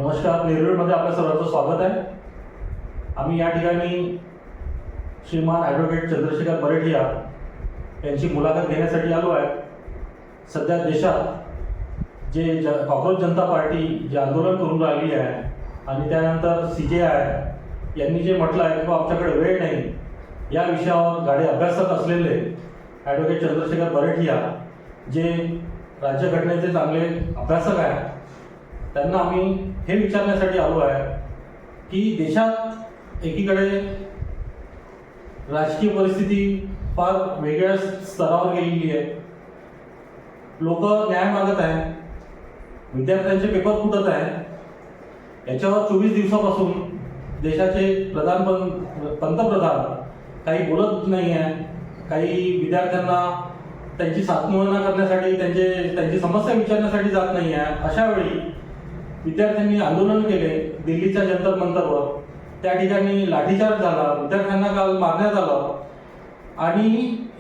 नमस्कार, नेरळमध्ये आपल्या सर्वांचं स्वागत आहे. आम्ही या ठिकाणी श्रीमान ॲडव्होकेट चंद्रशेखर बरेठिया यांची मुलाखत घेण्यासाठी आलो आहे. सध्या देशात जे कॉक्रोच जनता पार्टी जे आंदोलन करून राहिली आहे आणि त्यानंतर CJI यांनी जे म्हटलं आहे की आमच्याकडे वेळ नाही, या विषयावर गाढे अभ्यासक असलेले ॲडव्होकेट चंद्रशेखर बरेठिया जे राज्यघटनेचे चांगले अभ्यासक आहेत, त्यांना आम्ही हे विचारण्यासाठी आलो आहे की देशात एकीकडे राजकीय परिस्थिती फार वेगळ्या स्तरावर गेलेली आहे. लोक न्याय मागत आहेत, विद्यार्थ्यांचे पेपर फुटत आहेत. याच्यावर 24 दिवसापासून देशाचे पंतप्रधान काही बोलत नाही आहे. काही विद्यार्थ्यांना त्यांची सातमुळणा करण्यासाठी त्यांची समस्या विचारण्यासाठी जात नाही आहे. अशा वेळी विद्यार्थ्यांनी आंदोलन केले दिल्लीच्या जंतर मंतरवर. त्या ठिकाणी लाठीचार्ज झाला, विद्यार्थ्यांना काल मारण्यात आलं. आणि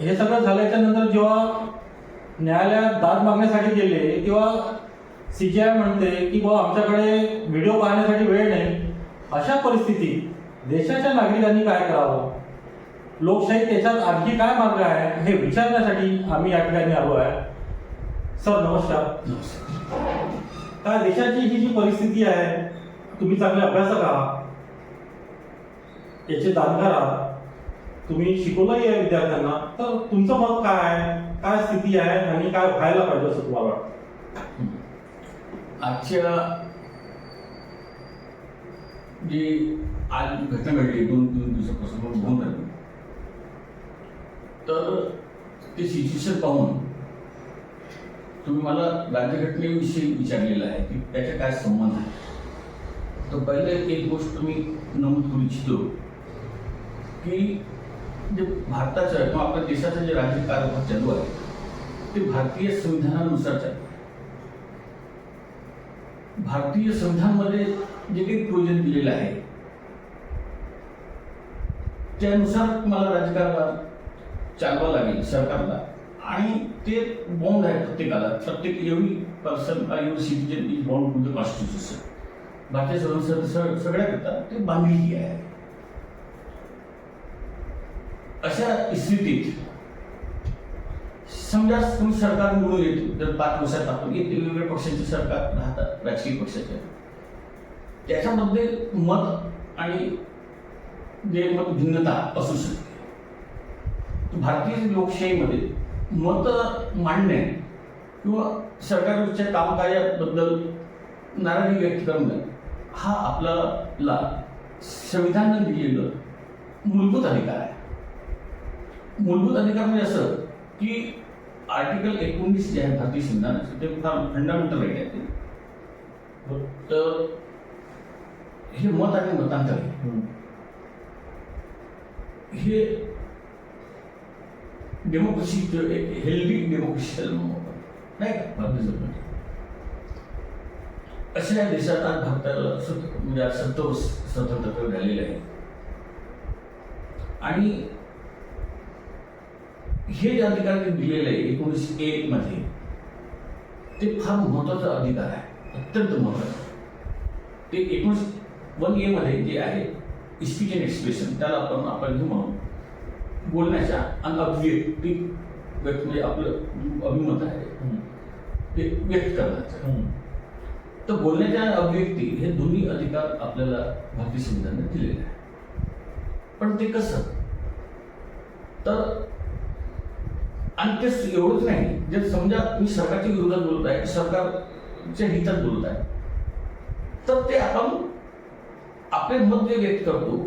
हे सगळं झाल्याच्या नंतर जेव्हा न्यायालयात दाद मागण्यासाठी गेले तेव्हा CJI म्हणते की आमच्याकडे व्हिडिओ पाहण्यासाठी वेळ नाही. अशा परिस्थितीत देशाच्या नागरिकांनी काय करावं, लोकशाही त्याच्यात आणखी काय मार्ग आहे हे विचारण्यासाठी आम्ही या ठिकाणी आलो आहे. सर नमस्कार. काय देशाची ही जी परिस्थिती आहे, तुम्ही चांगले अभ्यासक आहात, याचे जाणकार आहात, तुम्ही शिकवलंही आहे विद्यार्थ्यांना, तर तुमचं मत काय आहे, काय स्थिती आहे आणि काय व्हायला पाहिजे असं तुम्हाला वाटतं? आजच्या जी आज घटना घडली 2-3 दिवसापासून होऊन राहिली, तर ते सिच्युएशन पाहून तुम्ही मला राज्यघटनेविषयी विचारलेलं आहे की त्याचा काय संबंध आहे. तर पहिले एक गोष्ट मी नमूद करू इच्छितो की जे भारताचं किंवा आपल्या देशाचं जे राज्य कारभार चालू आहे ते भारतीय संविधानानुसारच आहे. भारतीय संविधानमध्ये जे काही प्रोविजन दिलेलं आहे त्यानुसार मला राज्यकारभार चालवा लागेल सरकारला. आणि ते बॉन्ड आहे प्रत्येकाला, प्रत्येक every person every citizen is bond to the constitution. भारतीय संविधान सगळ्याकरता ते बांधिलकी आहे. अशा स्थितीत समजा तुम्ही सरकार निवडून येतो, जर 5 वर्षात आपण एक वेगवेगळ्या पक्षाचे सरकार राहतात, राजकीय पक्षाचे, त्याच्यामध्ये मत आणि जे मत भिन्नता असू शकते. भारतीय लोकशाहीमध्ये मत मांडणे किंवा सरकारच्या कामकाजाबद्दल नाराजी व्यक्त करणं हा आपल्याला संविधानाने दिलेलं मूलभूत अधिकार आहे. मूलभूत अधिकार म्हणजे असं की आर्टिकल 19 जे आहे भारतीय संविधानाचं, ते फार फंडामेंटल राईट आहे ते. तर हे मत आणि मतांतर हे डेमोक्रेसी, एक हेल्दी डेमोक्रेसी त्याला म्हणतो नाही का भारतीय संविधान. अशा देशात आज भारताला म्हणजे 70 वर्ष स्वतंत्र झालेले आहे. आणि हे जे अधिकार दिलेले आहे 1901 मध्ये, ते फार महत्वाचा अधिकार आहे, अत्यंत महत्वाचा. ते 1901 मध्ये जे आहे स्पीच अँड एक्सप्रेशन, त्याला आपण हे म्हणून बोलण्याच्या आणि अभिव्यक्ती म्हणजे आपलं अभिमत आहे ते व्यक्त करण्याचं. तर बोलण्याच्या आणि अभिव्यक्ती हे दोन्ही अधिकार आपल्याला भारतीय संविधानाने दिलेले आहे. पण ते कसं, तर आणि ते एवढंच नाही, जर समजा मी सरकारच्या विरोधात बोलत आहे, सरकारच्या हितात बोलत आहे, तर ते आपण आपले मत जे व्यक्त करतो,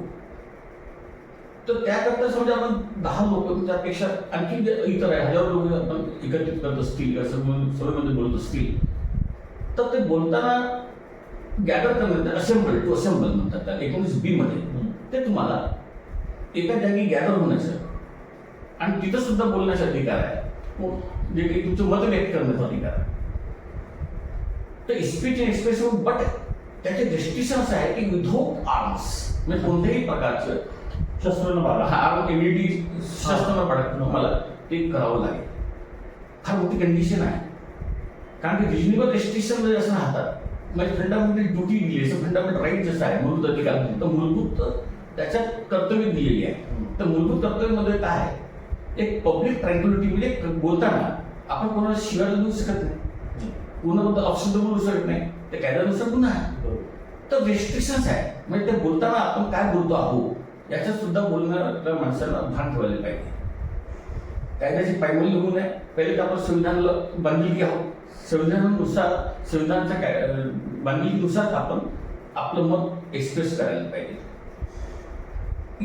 तर त्याकरता समजा आपण 10 लोक, त्यापेक्षा आणखी इतर आहे, हजारो लोक आपण एकत्रित करत असतील, सभेमध्ये बोलत असतील, तर ते बोलताना गॅदर करण्यात असेंबल म्हणतात त्या 19B मध्ये. ते तुम्हाला एका जागी गॅदर होण्याचं आणि तिथं सुद्धा बोलण्याचा अधिकार आहे, जे काही तुमचं मत व्यक्त करण्याचा अधिकार आहे. तर स्पीच अँड एक्सप्रेशन, बट त्याचे रेस्ट्रिक्शन असं आहे की विदाउट आर्म्स, म्हणजे कोणत्याही प्रकारचं शस्त्र न बाळगा, इम्युनिटी शस्त्र न बाळगा तुम्हाला ते करावं लागेल. फार मोठी कंडिशन आहे, कारण की रिजनेबल रेस्ट्रिक्शन जर असं राहतात म्हणजे फंडामेंटल ड्युटी दिली आहे, फंडामेंटल राईट जसं आहे मूलभूत अधिकार, तर मूलभूत त्याच्यात कर्तव्य दिलेली आहे. तर मूलभूत कर्तव्यामध्ये काय आहे, एक पब्लिक ट्रँक्युलिटी, म्हणजे बोलताना आपण कोणाला शिवाय देऊ शकत नाही, कोणाबद्दल अपशब्द बोलू शकत नाही, ते कायद्यानुसार गुन्हा आहे. तर रेस्ट्रिक्शन्स आहे, म्हणजे ते बोलताना आपण काय बोलतो आहोत याच्यात सुद्धा बोलणाऱ्या माणसाला भान ठेवायला पाहिजे. कायद्याची पायमल्ली होऊ नये. पहिले तर आपण संविधानाला बांधिलकी आहोत, संविधानानुसार संविधानाच्या बांधिलकीनुसार आपण आपलं मत एक्सप्रेस करायला पाहिजे.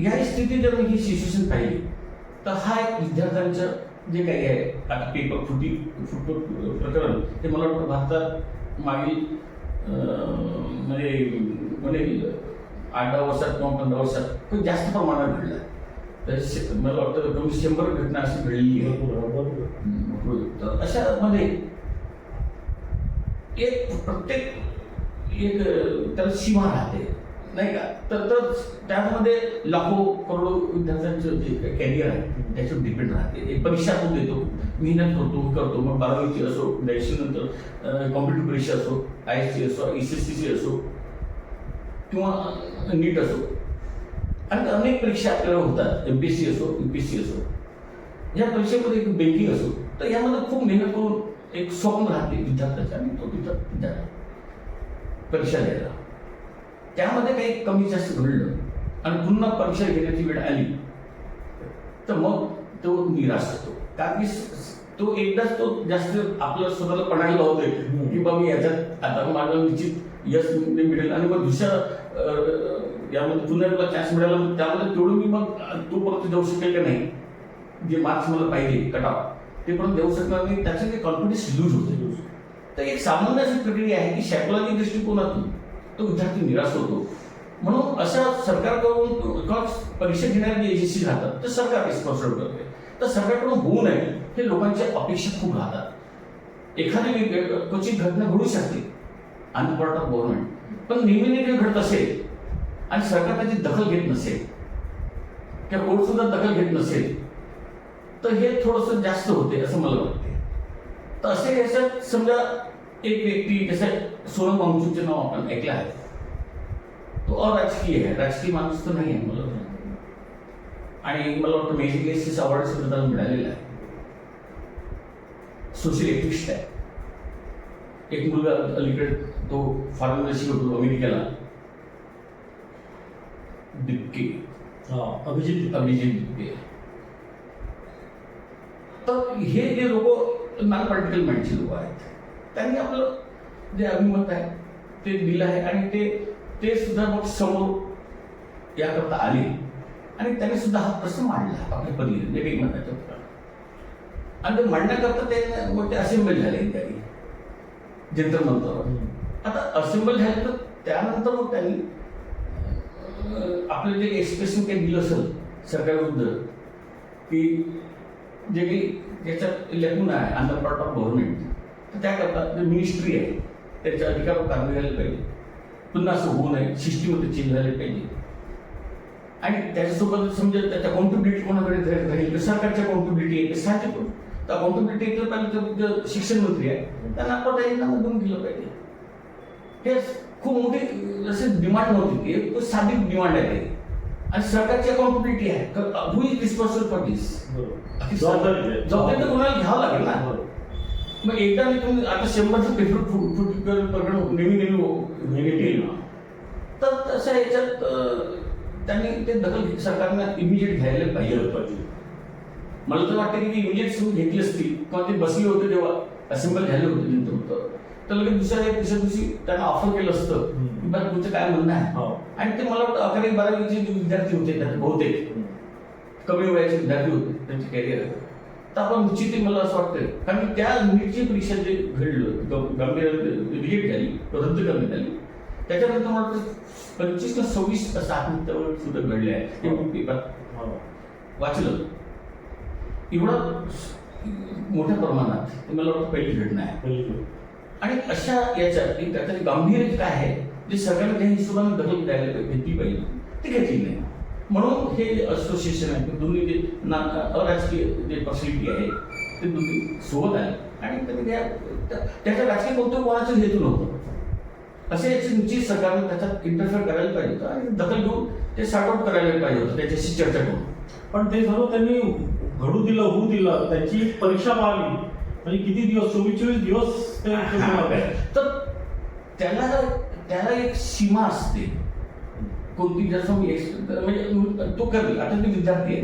या स्थितीत जर मी ही सिच्युएशन पाहिली तर हा एक विद्यार्थ्यांचं जे काही आहे आता पेपर फुटी प्रकरण, ते मला वाटतं भारतात मागील म्हणजे 8-10 वर्षात किंवा 15 वर्षात खूप जास्त प्रमाणात घडलं. तर मला वाटतं कमी 100 घटना अशी घडलेली आहे. तर अशामध्ये एक प्रत्येक एक त्याला सीमा राहते नाही का. तर त्यामध्ये लाखो करोडो विद्यार्थ्यांचं जे कॅरियर आहे त्याच्यावर डिपेंड राहते. एक परीक्षा तो देतो, मेहनत करतो, मग 12वीची असो, 82 नंतर कॉम्पिटिटिव्ह परीक्षा असो, ISC असो, SSCची असो किंवा नीट असो, आणि अनेक परीक्षा आपल्याला होतात, MPSC असो, UPSC असो. या परीक्षेमध्ये एक बँकिंग असो, तर यामध्ये खूप मेहनत करून एक स्वप्न राहते विद्यार्थ्याचं, आणि तो तिथं परीक्षा द्यायला. त्यामध्ये काही कमी जास्त घडलं आणि पुन्हा परीक्षा घेण्याची वेळ आली तर मग तो निराश होतो. कारण की तो एकदाच तो जास्त आपल्या स्वतःला पणायला लावतोय की बाबा मी याच्यात आता मला निश्चित यश मिळेल, आणि मग दुसऱ्या यामध्ये पुन्हा मला चान्स मिळाला, त्यामध्ये तेवढं मी मग तोपर्यंत जाऊ शकेल का नाही, जे मार्क्स मला पाहिजे कटाव ते पण देऊ शकणार नाही, त्याचे ते कॉन्फिडन्स लूज होते. तर एक सामान्य अशी प्रक्रिया आहे की सायकोलॉजी दृष्टिकोनातून तो विद्यार्थी निराश होतो. म्हणून अशा सरकारकडून परीक्षा घेणारे जे एजन्सी राहतात तर सरकार रिस्पॉन्सिबल करते. तर सरकारकडून होऊ नये हे लोकांच्या अपेक्षा खूप राहतात. एखादी क्वचित घटना घडू शकते on the part of government, पण नेहमी घडत असेल आणि सरकार त्याची दखल घेत नसेल किंवा कोर्ट सुद्धा दखल घेत नसेल तर हे थोडंसं जास्त होते असं मला वाटते. तर असे याच्यात समजा एक व्यक्ती जसं सोनम वांगचूकचे नाव आपण ऐकलं आहे, तो अराजकीय आहे, राजकीय माणूस तर नाही आहे मला वाटतं, आणि मला वाटतं मॅजिक एसिस अवॉर्ड सुद्धा त्याला मिळालेला आहे. सोशल ऍक्टिव्हिस्ट आहे. एक मुलगा अलीकडे तो फॉरेनर शिकवतो अमेरिकेला, दिप्के, अभिजित दिप्के. तर हे जे लोक नॉन पॉलिटिकल माइंडचे लोक आहेत, त्यांनी आपलं जे अभिमत आहे ते दिलं आहे, आणि ते सुद्धा मग समोर याकरता आले आणि त्यांनी सुद्धा हा प्रश्न मांडला आपल्या पद्धतीने जे काही म्हणण्याच्या होता. आणि ते मांडण्याकरता ते मग ते असेंबल झाले त्यांनी जंतर मंतरवर. आता असेंबल झाले तर त्यानंतर मग त्यांनी आपलं जे एक्सप्रेशन काही दिलं असेल सरकारविरुद्ध की जे काही ज्याच्यात लेखून आहे on the part of government, तर त्याकरता जे मिनिस्ट्री आहे त्याच्या अधिकारावर कारवाई झाली पाहिजे. पुन्हा असं होऊ नये, सिस्टीममध्ये चेंज झाले पाहिजे. आणि त्याच्यासोबत समजा त्याच्या अकाउंटेबिलिटी कोणाकडे राहील तर सरकारची अकाउंटेबिलिटी आहे, ते साहजिक होतं. तर अकाउंटेबिलिटी एकलं पाहिजे तर शिक्षण मंत्री आहे त्यांना आपण देऊन दिलं पाहिजे. हे खूप मोठी जसं डिमांड नव्हती, एक साधी डिमांड आहे ते, आणि सरकारची अकाउंटेबिलिटी आहे. हू इज रिस्पॉन्सिबल फॉर दिस? जबाबदारी तर कोणाला घ्यावं लागेल ना. मग एकदा मी तुम्ही आता 100चं पेपर प्रकरण नेहमी तर तसं याच्यात त्यांनी ते दखल सरकारनं इमिजिएट घ्यायला पाहिजे. मला तर वाटतं की इमिजिएट सुरू घेतली असती किंवा ते बसले होते तेव्हा असेंबल झाले होते नंतर, तर लगेच दुसऱ्या दिवशी त्यांना ऑफर केलं असतं की बरं तुमचं काय म्हणणं आहे. आणि ते मला वाटतं 11वी-12वीचे जे विद्यार्थी होते त्यात बहुतेक कमी वयाचे विद्यार्थी होते, त्यांचे कॅरियर. तर आपण निश्चित मला असं वाटतं, कारण की त्या नीटची परीक्षा जे घडलं गंभीर रिजेक्ट झाली, रद्द करण्यात आली, त्याच्यानंतर मला वाटतं 25 ते 26 असं आत्महत्यावर सुद्धा घडले आहे. हे पेपर वाचलं. एवढं मोठ्या प्रमाणात मला वाटतं पहिली घटना आहे. आणि अशा याच्यात त्याचं गांभीर्य काय आहे जे सरकारने काही हिशोबाने दखल द्यायला घेतली पाहिजे ती घेतली नाही. म्हणून हे जे असोसिएशन आहे दोन्ही जे अराजकीय जे फॅसिलिटी आहे ते दोन्ही सोबत आले, आणि त्याच्या राजकीय कोणतं कोणाचं हेतू नव्हतं. असे याची निश्चित सरकारने त्याच्यात इंटरफेअर करायला पाहिजे होतं आणि दखल घेऊन ते सॉर्ट आउट करायला पाहिजे होतं त्याच्याशी चर्चा करून. पण ते सर्व त्यांनी घडू दिलं, होऊ दिलं, त्यांची परीक्षा पाहिली, म्हणजे किती दिवस, 24 दिवस ते तर त्याला एक सीमा असते कोणती, जसं मी म्हणजे तो करेल. आता ते विद्यार्थी आहे,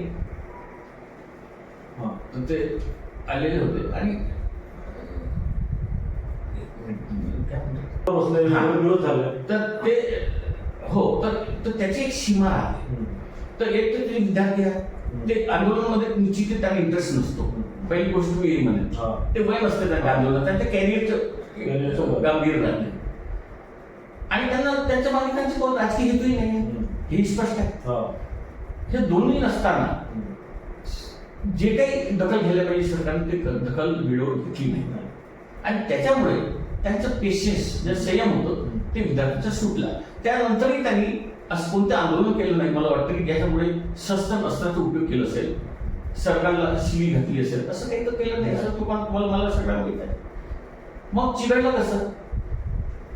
तर ते आलेले होते आणि बसले दिवस झाले, तर ते हो, तर त्याची एक सीमा आहे. तर एक तर ते विद्यार्थी आहे, ते आंदोलनामध्ये निश्चित त्यांना इंटरेस्ट नसतो. पहिली गोष्ट मी म्हणेन, ते वय नसते त्यांच्या आंदोलनात, त्यांच्या कॅरियरचं गांभीर्य राहते आणि त्यांना त्यांच्या मागे त्यांचे कोण राजकीय हेतूही नाही, हे स्पष्ट आहे. हे दोन्ही नसताना जे काही दखल घ्यायला पाहिजे सरकारने ते दखल वेळेवर घेतली नाही आणि त्याच्यामुळे त्यांचं पेशन्स जे संयम होतं ते विद्यार्थ्यांचा सुटला. त्यानंतरही त्यांनी असं कोणतं आंदोलन केलं नाही. मला वाटतं की ज्याच्यामुळे शस्त्र अस्त्राचा उपयोग केला असेल, सरकारला शिवी घातली असेल, असं काही तर केलं नाही. असं मला सगळं माहित आहे. मग चिघळलं कसं?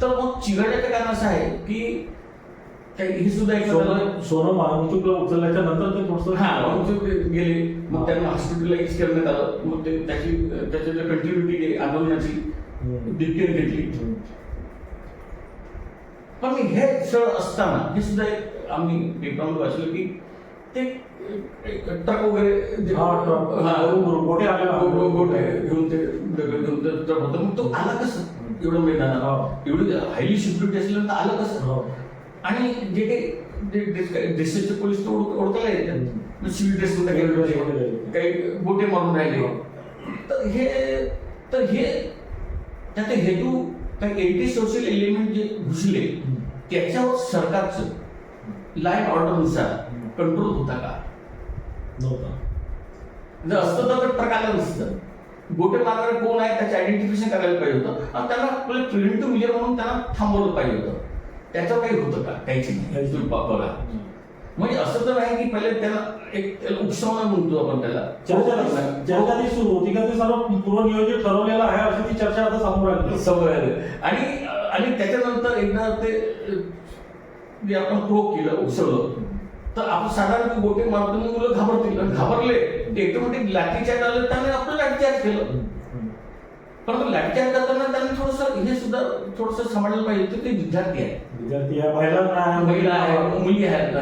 तर मग चिघळण्याचं कारण असं आहे की हे सुद्धा एक सोनं वाहतूकला उचलल्याच्या नंतर ते थोडंसं गेले, मग त्यांना हॉस्पिटलाइज करण्यात आलं. मग ते त्याच्या कंटिन्युटी आंदोलनाची डिटेल घेतली. पण हे सगळं असताना हे सुद्धा एक आम्ही पेपरमध्ये वाचलं की ते ट्रक वगैरे गोटे घेऊन ते दगड घेऊन ट्रक होतं. मग तो आला कसं एवढं मैदानात, एवढी हायली सिक्युरिटी असल्यानंतर आलं कसं? आणि जे काही ड्रेसचे पोलीस तो ओळखायला येतात, सिव्हिल ड्रेस मध्ये काही गोटे मारून राहिले. तर हे त्याचे हेतू काही एंटी सोशल एलिमेंट जे घुसले त्याच्यावर सरकारचं लाईन ऑर्डरनुसार कंट्रोल होता का? नव्हता. जर असतं तर ट्रक आलं नसतं. गोटे मारणारे कोण आहे त्याचं आयडेंटिफिकेशन करायला पाहिजे होतं आणि त्यांना प्रिव्हेंटिव्ह मेजर म्हणून त्यांना थांबवलं पाहिजे होतं. त्याचं काही होतं का? काहीच नाही. तुम्ही बघा, म्हणजे असं तर आहे की पहिले त्याला एक उपशमन म्हणतो आपण त्याला. चर्चा ती सुरू होती का ते सर्व पूर्वनियोजित ठरवलेलं आहे अशी ती चर्चा आता समोर आली. आणि त्याच्यानंतर एकदा ते जे आपण प्रोक केलं, उसळलं, तर आपण साधारण गोटे मारतो मुलं घाबरतील. घाबरले ते ऑटोमॅटिक लाठीचार्ज आलं, त्याने आपण लाठीचार्ज केलं. परंतु लाठीचार्ज करताना त्यांनी थोडंसं हे सुद्धा थोडंसं सांभाळलं पाहिजे की ते विद्यार्थी आहे, महिला आहे, मुली आहेत.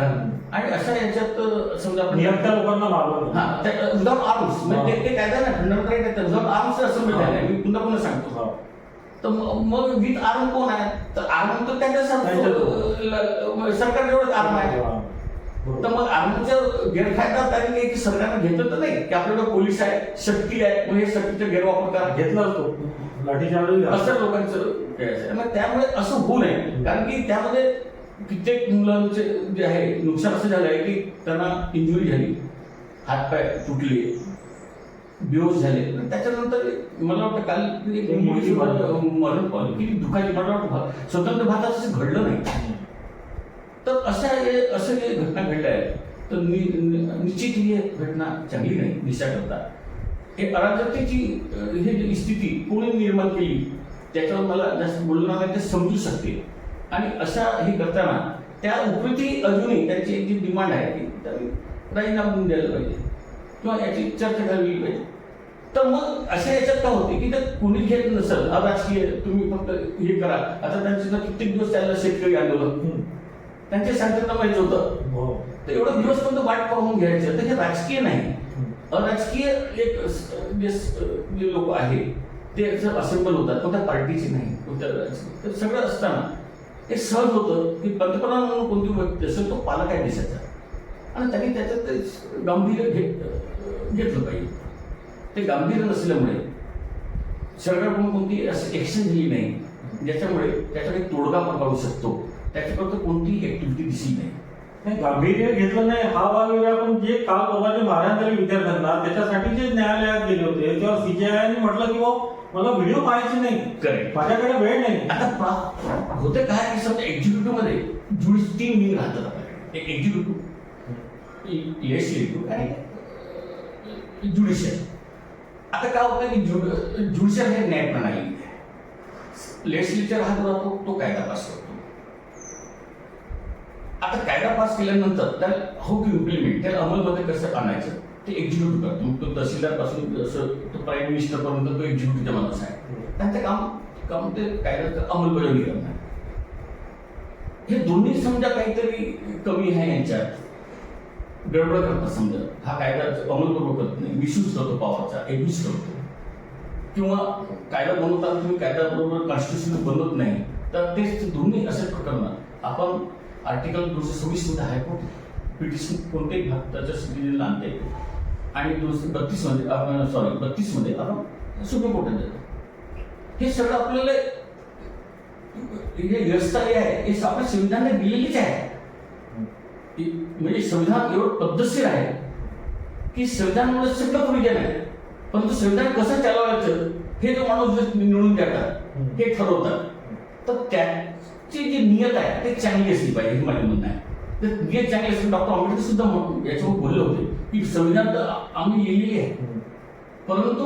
आणि अशा याच्यात समजा आपण लोकांना मारलं विदाउट आर्म्स, म्हणजे ते कायदा ना फंडामेंटल राईट आहे, विदाउट आर्म्स असं झालं. मी पुन्हा सांगतो. तर मग विथ आर्म कोण आहे? तर आर्म तर त्यांच्या सरकार एवढंच आर्म आहे. तर मग आर्मचा गैरफायदा त्यांनी की सरकारने घेतलं तर नाही की आपल्याकडे पोलीस आहे, शक्ती आहे, मग हे शक्तीचा गैरवापर करा. घेतला असतो लाठीचार्ज असं लोकांचं. मग त्यामुळे असं होऊ नये, कारण की त्यामध्ये कित्येक मुलांचे जे आहे नुकसान असं झालं आहे की त्यांना इंजुरी झाली, हातपाय तुटले, बेहोश झाले. त्याच्यानंतर मला वाटतं काल एक मुलीची मरण पावली की दुखाची. मला वाटतं स्वतंत्र भारतात असं घडलं नाही. तर असं जे घटना घडल्या आहेत तर निश्चित ही घटना चांगली नाही दिशा करता. हे अराजकतेची हे जी स्थिती कोणी निर्माण केली त्याच्यावर मला जास्त बोलणार नाही, ते समजू शकते. आणि अशा हे करताना त्या उपरीती अजूनही त्यांची एक जी डिमांड आहे की त्यांनी राजीनामा द्यायला पाहिजे किंवा याची चर्चा झाली पाहिजे. तर मग अशा याच्यात काय होते की तर कोणी घेत नसेल अराजकीय, तुम्ही फक्त हे करा. आता त्यांचे कित्येक दिवस चाललं शेतकरी आंदोलन, त्यांच्या शांतता माहिती होतं. तर एवढं दिवस पण वाट पाहून घ्यायचं. तर हे राजकीय नाही, अराजकीय एक जे लोक आहे ते असेंबल होतात, कोणत्या पार्टीचे नाही, कोणत्या तर सगळं असताना हे सहज होतं की पंतप्रधान म्हणून कोणती व्यक्ती असेल तो पालक आहे देशाचा आणि त्यांनी त्याच्यात गांभीर्य घेतलं पाहिजे. ते गांभीर्य नसल्यामुळे सरकारकडून कोणती असं ऍक्शन दिली नाही ज्याच्यामुळे त्याच्याकडे तोडगा पण काढू शकतो. त्याच्याकडे कोणतीही ऍक्टिव्हिटी दिसली नाही. गांभीर्य घेतलं नाही हा भाग वेगळा. पण जे काल परवाचे मारहाण झाली विद्यार्थ्यांना त्याच्यासाठी जे न्यायालयात गेले होते तेव्हा सीजेआयने म्हटलं की मला व्हिडिओ पाहायचे नाही, करेक्ट, माझ्याकडे वेळ नाही. आता होते काय की समजा एक्झिक्युटिव्ह मध्ये जुडिस 3 विंग राहतात आपल्याकडे. एक एक्झिक्युटिव्ह, लेजिस्लेटिव्ह आणि ज्युडिशियल. आता काय होतं की ज्युडिशियल हे न्याय प्रणाली, लेजिस्लेचर हा जो राहतो तो कायदा पास करतो. आता कायदा पास केल्यानंतर त्याला हाऊ टू इम्प्लिमेंट, त्याला अंमलमध्ये कसं आणायचं ते एक्झिक्युटिव्ह करतो. मग तो तहसीलदार पासून असं तो प्राईम मिनिस्टर पर्यंत तो एक्झिक्युटिव्हचा माणूस आहे. त्यांचं काम ते कायद्याचं अंमलबजावणी करणार. हे दोन्ही समजा काहीतरी कमी आहे यांच्यात, गडबड करतात. समजा हा कायदा अंमलबजावणी करत नाही, मिसयूज करतो पॉवरचा, एब्यूज करतो. किंवा कायदा बनवताना तुम्ही कायद्याबरोबर कॉन्स्टिट्यूशन बनवत नाही, तर तेच दोन्ही असे प्रकरण आपण आर्टिकल 226 मध्ये हायकोर्ट पिटिशन कोणत्याही भारताच्या सिटीजनला आणते आणि 232 मध्ये आपण 32 मध्ये आपण सुप्रीम कोर्टात जातो. हे सगळं आपल्याला हे व्यवस्था आहे हे आपल्या संविधानाने दिलेलीच आहे. म्हणजे संविधान एवढं पद्धतशीर आहे की संविधानामुळे सगळं प्रोव्हिजन आहे. परंतु संविधान कसं चालवायचं हे जो माणूस निवडून देतात हे ठरवतात. तर त्याची जी नियत आहे ते चांगली असली पाहिजे हे माझं म्हणणं आहे. तर नियत चांगली असेल. डॉक्टर आंबेडकर सुद्धा याच्यावर बोलले होते की संविधान तर आम्ही लिहिलेली आहे, परंतु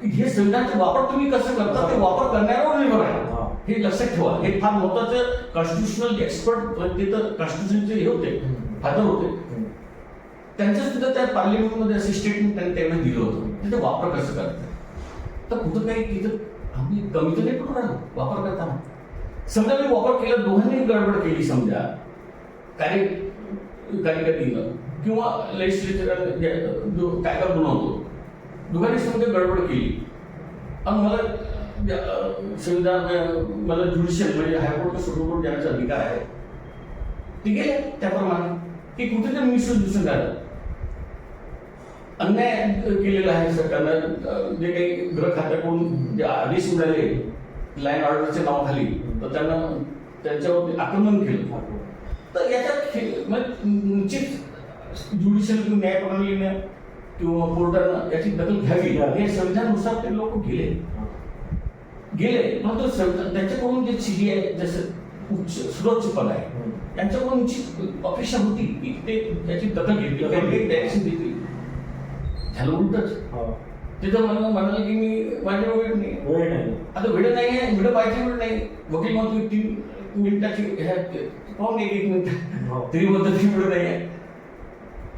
हे संविधानाचा वापर तुम्ही कसं करता ते वापर करण्यावर निर्भर आहे. हे लक्षात ठेवा. हे फार महत्वाचं. कॉन्स्टिट्युशनल एक्सपर्ट ते तर कॉन्स्टिट्युशनचे हे होते, फादर होते. त्यांचं सुद्धा त्या पार्लिमेंटमध्ये असे स्टेटमेंट त्यांना दिलं होतं. त्याचा वापर कसं करतात. तर कुठं काही तिथं आम्ही कमी तर नाही करू राहिलो वापर करताना. समजा मी वापर केला, दोघांनी गडबड केली समजा कार्यकर्तीनं किंवा लेजिस्लेचर जो कायदा बनवतो, दोघांनी समजा गडबड केली आणि मला संविधान मला ज्युडिशियल म्हणजे हायकोर्ट सुप्रीम कोर्ट जाण्याचा अधिकार आहे. ते गेले त्याप्रमाणे की कुठेतरी मिसयूज दिसून झालं, अन्याय केलेला आहे सरकारनं. जे काही गृह खात्याकडून जे आदेश मिळाले लाईन ऑर्डरच्या नावाखाली, तर त्यांना त्यांच्यावरती आक्रमण केलं. तर याच्यात निश्चित ज्युडिशियल न्यायप्रणालीने किंवा कोर्टानं याची दखल घ्यावी. हे संविधानानुसार ते लोक गेले, परंतु त्यांच्याकडून जे सीबीआय जसं उच्च सुरक्षा पद आहे त्यांच्याकडून निश्चित अपेक्षा होती की ते त्याची दखल घेतली, काही डायरेक्शन देतील. झालं उलटच. तिथं मला म्हणाल की मी माझ्या वेळ नाही, आता वेळ नाही आहे, वेळ पाहिजे वेळ नाही. वकील म्हणतो 3 मिनिटाची पाहून 1 मिनिट तरी म्हणतो 3 वेळ नाही आहे.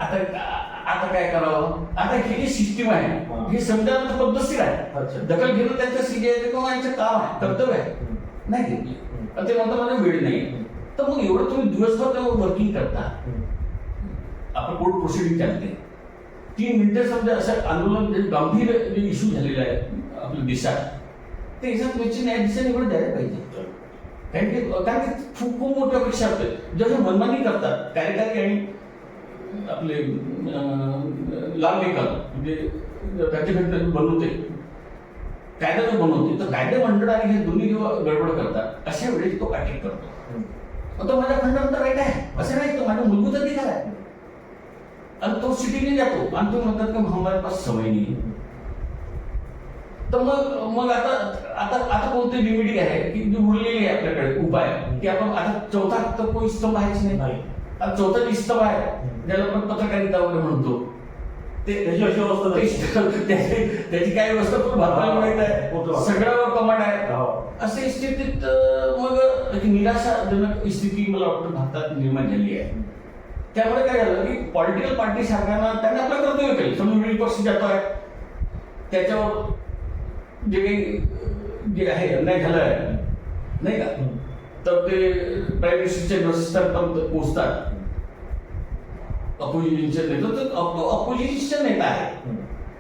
आता काय करावं. आता ही जी सिस्टीम आहे हे संविधानात पद्धतशीर आहे. दखल घेणं त्यांचं सीबीआय किंवा यांचं काम आहे, कर्तव्य आहे. नाही घेतली ते म्हणतात मला वेळ नाही. तर मग एवढं तुम्ही दिवसभर वर्किंग करता, आपण कोर्ट प्रोसिडिंग चालते 3 मिनिटं समजा असं आंदोलन गंभीर जे इश्यू झालेला आहे आपल्या देशात, ते याच्यात न्यायाधीशांनी एवढं द्यायला पाहिजे. कारण की खूप मोठ्या अपेक्षा असतात. जसं मनमानी करतात कार्यकारी आणि आपले लागलेकर म्हणजे राज्यघटना बनवते, कायदा जो बनवते, तर कायदा मंडळ आणि हे दोन्ही जेव्हा गडबड करतात अशा वेळेस तो अटॅक करतो. तो माझ्या खंडानंतर राईट आहे असं नाही, तो माझा मूलभूत अधिकार आहे. आणि तो सिटीने जातो आणि तो म्हणतात की हमारे पास समय नाही. तर मग आता कोणती रेमेडी आहे की जी उरलेली आहे आपल्याकडे उपाय की आपण आता चौथा तर कोणी स्तंभ आहेच नाही. चौथा जी स्तंभ आहे ज्याला आपण पत्रकारिता वगैरे म्हणतो, त्याची अशी अवस्था त्याची काय व्यवस्था पण भारताला माहित आहे, सगळ्यावर कमांड आहे. असे स्थितीत मग निराशाजनक स्थिती मला वाटतं भारतात निर्माण झाली आहे. त्यामुळे काय झालं की पॉलिटिकल पार्टी सरकारनं त्यांनी आपलं कर्तव्य केलं. समजा विरोधी पक्ष जातो आहे, त्याच्यावर जे काही जे आहे अन्याय झाला आहे नाही का, तर ते प्राईम मिनिस्टरच्या ग्रहस्थानापर्यंत पोहोचतात. अपोजिशनचे नेता तर अपोजिशनचा नेता आहे,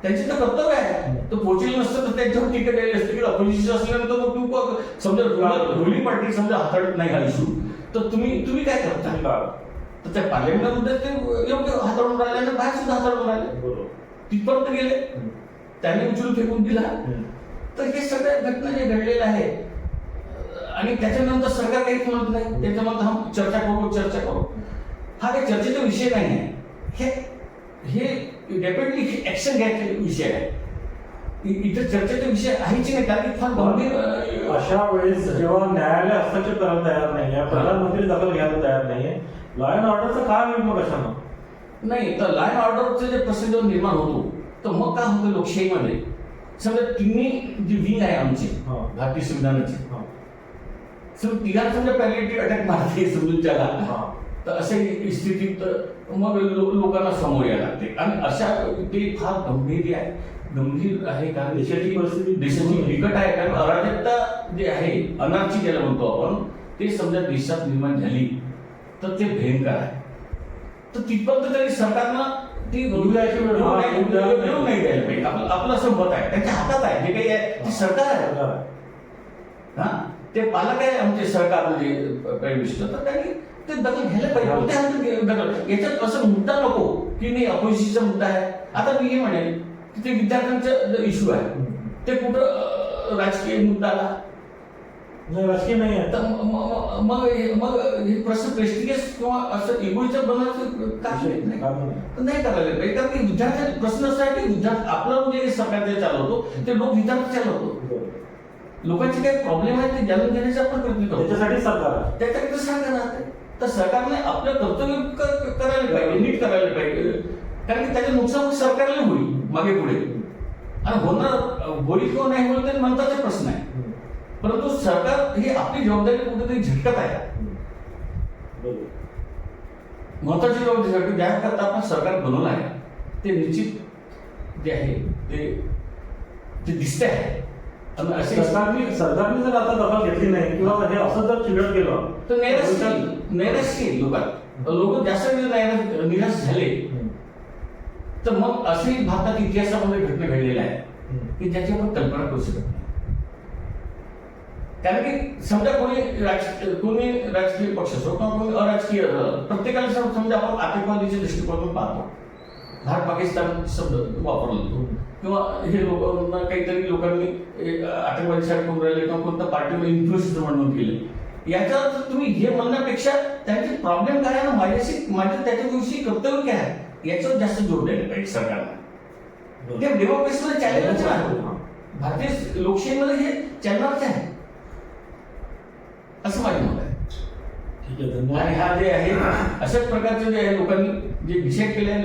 त्यांचे तर कर्तव्य आहे. तो पोहोचले नसतं तर त्यांच्यावर टीका द्यायला असते की अपोजिशन असल्यानंतर मग तू समजा रुलिंग पार्टी समजा हाताळत नाही हा इश्यू, तर तुम्ही काय करता. तर त्या पार्लमेंटमध्ये ते योग्य हाताळून राहिले आणि बाहेर सुद्धा हाताळून राहिले, तिथपर्यंत गेले, त्यांनी उचलून फेकून दिला. तर हे सगळ्या घटना जे घडलेल्या आहे आणि त्याच्यानंतर सरकार काहीच म्हणत नाही. त्याच्यामध्ये हम चर्चा करू. हा काही चर्चेचा विषय नाही आहे. हे डेफिनेटली ऍक्शन घ्यायचा विषय आहे. इथे चर्चेचा विषय आहेच नाही, कारण की फार गंभीर. अशा वेळेस जेव्हा न्यायालय हस्तक्षेप करायला तयार नाहीये, प्रधानमंत्री दखल घ्यायला तयार नाहीये, लॉ अँड ऑर्डरचा काय होईल मग कशानं? नाही तर लॉ अँड ऑर्डरचे जे प्रश्न जेव्हा निर्माण होतो तर मग काय होतं लोकशाहीमध्ये समजा तिन्ही जी विंग आहे आमची भारतीय संविधानाची तिघांना समजा पॅलिएटिव्ह अटॅक मारते समजून त्याला, हा. तर अशा स्थितीत मग लोकांना समोर यायला लागते. आणि अशा ते फार गंभीर आहे कारण देशाची परिस्थिती देशाची बिकट आहे. कारण अराजकता जे आहे, अनार्ची ज्याला म्हणतो आपण, ते समजा देशात निर्माण झाली तर ते भयंकर आहे. तर तिथपर्यंत तरी सरकारनं ती येऊ नाही द्यायला पाहिजे. आपलं असं मत आहे. त्यांच्या हातात आहे, जे काही आहे ते सरकार आहे. हा, ते पालक आहे आमचे सरकार म्हणजे प्राईम मिनिस्टर, तर त्यांनी ते दखल घ्यायला पाहिजे. कोणत्या हातात दखल? याच्यात असं मुद्दा नको की नाही अपोजिशनचा मुद्दा आहे. आता मी हे म्हणेन की ते विद्यार्थ्यांचा इश्यू आहे, ते कुठं राजकीय मुद्दा आला राजकीय नाही आहे. तर मग हे प्रश्न प्रेस्टिगियस किंवा असं इगोईचं बनायचं नाही करायला पाहिजे. कारण की विद्यार्थ्यांचा प्रश्न असा आहे की विद्यार्थी आपलं जे सरकार जे चालवतो ते लोक विद्यार्थी चालवतो. लोकांचे काही प्रॉब्लेम आहे ते जाणून घेण्याचा आपण प्रयत्न करतो. त्याच्यासाठी सरकार आहे. त्याच्याकडे सरकार आहे. तर सरकारने आपलं कर्तव्य करायला पाहिजे, नीट करायला पाहिजे. कारण की त्याचे नुकसान सरकारला होईल मागे पुढे, आणि होईल किंवा नाही होईल ते नंतरचा प्रश्न आहे. परंतु सरकार ही आपली जबाबदारी कुठेतरी झटकत आहे. महत्वाची जबाबदारी ज्याकरता आपण सरकार बनवलं आहे ते निश्चित जे आहे ते दिसते आहे. आणि असे सरकारने जर आता दखल घेतली नाही किंवा हे असं जर चिघळ केलं तर नैराश्य लोक जास्त निराश झाले. तर मग असेही भारतात इतिहासामध्ये घटना घडलेल्या आहेत की ज्याची आपण कल्पना करू शकत नाही. कारण की समजा कोणी राजकीय पक्ष असो किंवा कोणी अराजकीय, प्रत्येकाला समजा आपण आतंकवादीच्या दृष्टिकोनातून पाहतो. भारत पाकिस्तान शब्द वापरला जातो किंवा हे लोकांना काहीतरी लोकांनी आतंकवादीसाठी करून राहिले किंवा कोणत्या पार्टीवर इन्फ्लुएन्स म्हणून केले. याचा तुम्ही हे म्हणण्यापेक्षा त्यांचे प्रॉब्लेम काय आहे, माझे त्याच्याविषयी कर्तव्य काय आहे याच्यावर जास्त जोर द्यायला पाहिजे सरकारला. ते डेमोक्रेसीला चॅलेंजच आहे. भारतीय लोकशाहीमध्ये हे चॅलेंजच आहे असं माझं मत आहे. ठीक आहे, धन्यवाद. आणि हा जे आहे अशाच प्रकारचे जे आहे लोकांनी जे डिसाईड केले आहे,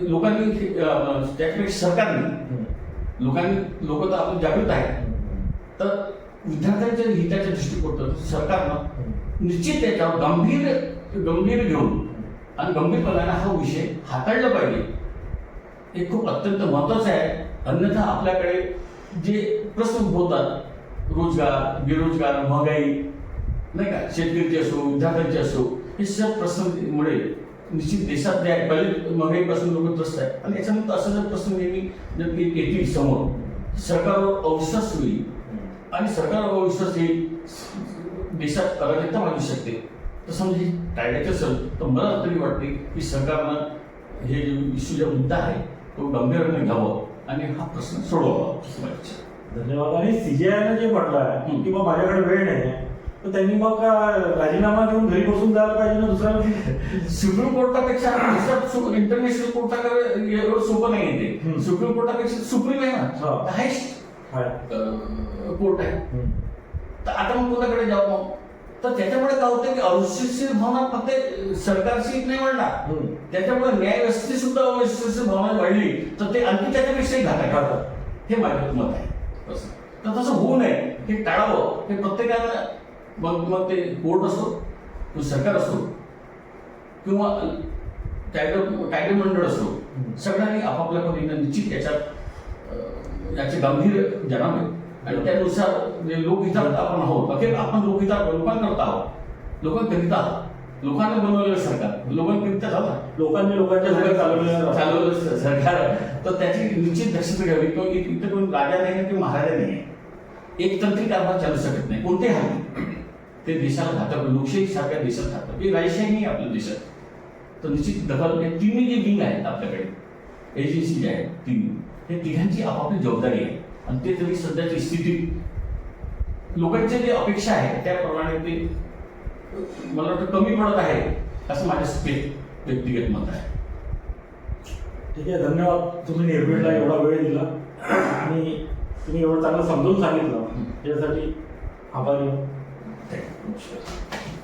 लोकांनी त्याच्यापेक्षा सरकारने लोक तर आपण जागृत आहेत. तर विद्यार्थ्यांच्या हिताच्या दृष्टिकोनातून सरकारनं निश्चित त्याच्यावर गंभीर घेऊन आणि गंभीरपणाने हा विषय हाताळला पाहिजे. हे खूप अत्यंत महत्वाचं आहे. अन्यथा आपल्याकडे जे प्रश्न उद्भवतात, रोजगार, बेरोजगार, महागाई, नाही का, शेतकऱ्याचे असो, विद्यार्थ्यांचे असो, हे सर्व प्रश्नांमुळे निश्चित देशात जे आहे पहिले महागाईपासून लोक त्रस्त आहेत. आणि याच्यानंतर असं जर प्रश्न नेहमी येतील समोर, सरकारवर अविश्वास होईल आणि सरकारवर अविश्वास येईल, देशात अराजकता वाढू शकते. तर समजा हे टाळायचं असेल तर मला तरी वाटते की सरकारनं हे इश्यू जो मुद्दा आहे तो गंभीरपणे घ्यावं आणि हा प्रश्न सोडवावा असं मला वाटतं. धन्यवाद. आणि सीजीआयनं जे म्हटलं आहे की बाबा माझ्याकडे वेळ नाही, तर त्यांनी मग राजीनामा देऊन घरी बसून जायला पाहिजे ना दुसऱ्या. सुप्रीम कोर्टापेक्षा इंटरनॅशनल कोर्टाकडे एवढं सोपं नाही येते. सुप्रीम कोर्टापेक्षा सुप्रीम आहे ना, हायस्ट कोर्ट आहे. तर आता मग कोणाकडे जाऊ मग? तर त्याच्यामुळे काय होतं की अविश्वासशील भावना फक्त सरकारशी नाही वाढणार, त्याच्यामुळे न्यायव्यवस्थेची सुद्धा अविश्वासशील भावना वाढली तर ते आणखी त्याच्यापेक्षाही घातक आहे. हे माझं मत आहे. तर तसं होऊ नये, हे टाळावं. हे प्रत्येकानं मग ते कोर्ट असो किंवा सरकार असो किंवा कायदे मंडळ असो, सगळ्यांनी आपापल्या पद्धतीने निश्चित याचे गांभीर्य जाणावे आणि त्यानुसार लोकहितात आपण आहोत. अखेर आपण लोकांकरता आहोत, लोकांकरिता आहोत. लोकांना बनवलेलं सरकार, लोकांकरिता लोकांनी लोकांच्या चालवलं सरकार. तर त्याची निश्चित दक्षता घ्यावी. किंवा इथे कोण राजा नाही किंवा महाराजा नाही आहे. एक तंत्री कारभार चालू शकत नाही कोणत्याही हाती. ते देशाला घातक, लोकशाही सारख्या देशात घातक. ही राजशाही नाही आपल्या देशात. तर निश्चित दखल हे तिन्ही जे विंग आहेत आपल्याकडे, एजन्सी जे आहेत तिन्ही, हे तिघांची आपापली जबाबदारी आहे. आणि ते तरी सध्याची स्थितीत लोकांच्या जे अपेक्षा आहेत त्याप्रमाणे ते मला वाटतं कमी पडत आहे असं माझं व्यक्तिगत मत आहे. ठीक आहे, धन्यवाद. तुम्ही निर्भीडला एवढा वेळ दिला आणि तुम्ही एवढं चांगलं समजून सांगितलं, त्यासाठी आभारी. नमस्कार.